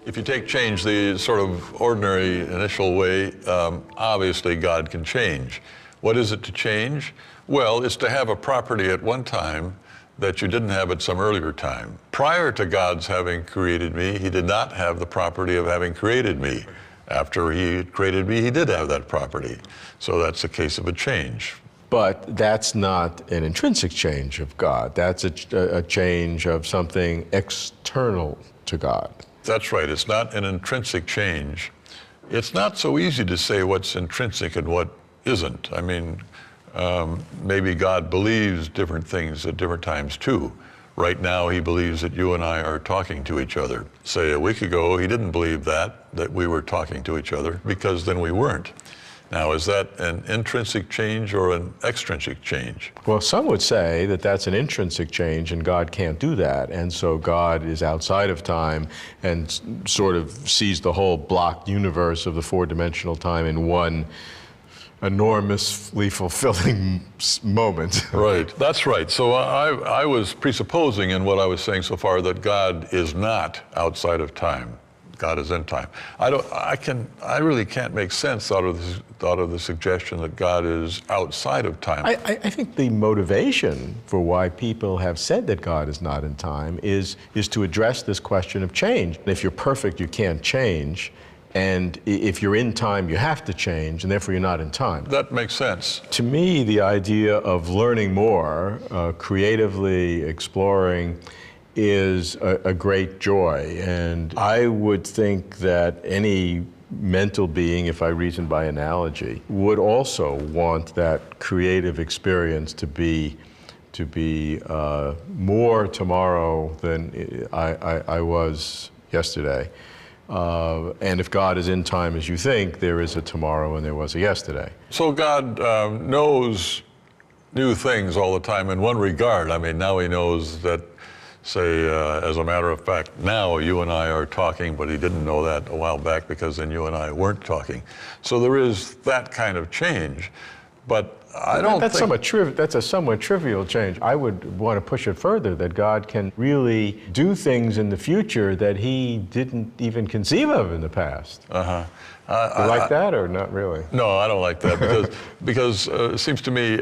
If you take change the sort of ordinary initial way, obviously God can change. What is it to change? Well, it's to have a property at one time that you didn't have at some earlier time. Prior to God's having created me, he did not have the property of having created me. After he created me, he did have that property. So that's a case of a change. But that's not an intrinsic change of God. That's a change of something external to God. That's right. It's not an intrinsic change. It's not so easy to say what's intrinsic and what isn't. I mean, maybe God believes different things at different times too. Right now, he believes that you and I are talking to each other. Say a week ago, he didn't believe that we were talking to each other, because then we weren't. Now, is that an intrinsic change or an extrinsic change? Well, some would say that that's an intrinsic change and God can't do that. And so God is outside of time and sort of sees the whole blocked universe of the four-dimensional time in one enormously fulfilling moment. Right, that's right. So I was presupposing in what I was saying so far that God is not outside of time. God is in time. I really can't make sense out of the suggestion that God is outside of time. I think the motivation for why people have said that God is not in time is to address this question of change. If you're perfect, you can't change. And if you're in time, you have to change, and therefore you're not in time. That makes sense. To me, the idea of learning more, creatively exploring, is a great joy. And I would think that any mental being, if I reason by analogy, would also want that creative experience to be more tomorrow than I was yesterday. And if God is in time as you think, there is a tomorrow and there was a yesterday. So God knows new things all the time in one regard. I mean, now he knows that, say, as a matter of fact, now you and I are talking, but he didn't know that a while back because then you and I weren't talking. So there is that kind of change. But I don't think... That's a somewhat trivial change. I would want to push it further, that God can really do things in the future that he didn't even conceive of in the past. Uh-huh. You like that or not really? No, I don't like that because it seems to me,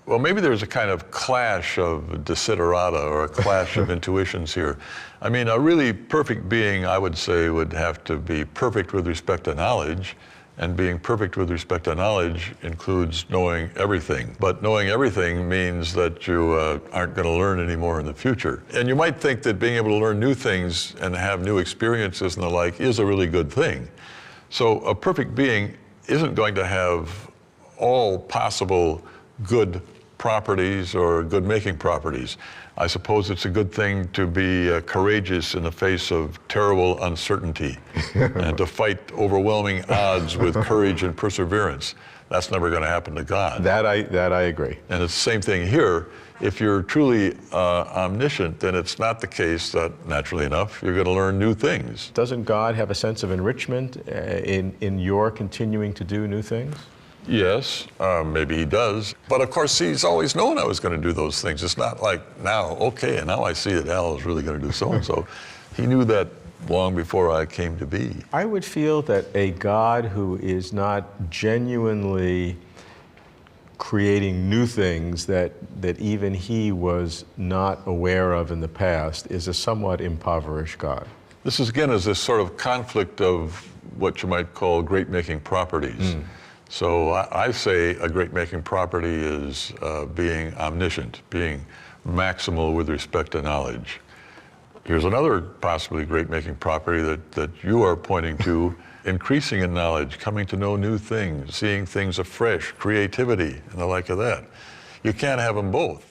well, maybe there's a kind of clash of desiderata or a clash of intuitions here. I mean, a really perfect being, I would say, would have to be perfect with respect to knowledge. And being perfect with respect to knowledge includes knowing everything. But knowing everything means that you aren't going to learn any more in the future. And you might think that being able to learn new things and have new experiences and the like is a really good thing. So a perfect being isn't going to have all possible good properties or good making properties. I suppose it's a good thing to be courageous in the face of terrible uncertainty and to fight overwhelming odds with courage and perseverance. That's never going to happen to God. That I agree. And it's the same thing here. If you're truly omniscient, then it's not the case that, naturally enough, you're going to learn new things. Doesn't God have a sense of enrichment in your continuing to do new things? Yes, maybe he does. But of course, he's always known I was going to do those things. It's not like now, okay, and now I see that Al is really going to do so-and-so. He knew that long before I came to be. I would feel that a God who is not genuinely creating new things that even he was not aware of in the past is a somewhat impoverished God. This is, again, is this sort of conflict of what you might call great-making properties. So I say a great-making property is being omniscient, being maximal with respect to knowledge. Here's another possibly great-making property that you are pointing to, increasing in knowledge, coming to know new things, seeing things afresh, creativity, and the like of that. You can't have them both.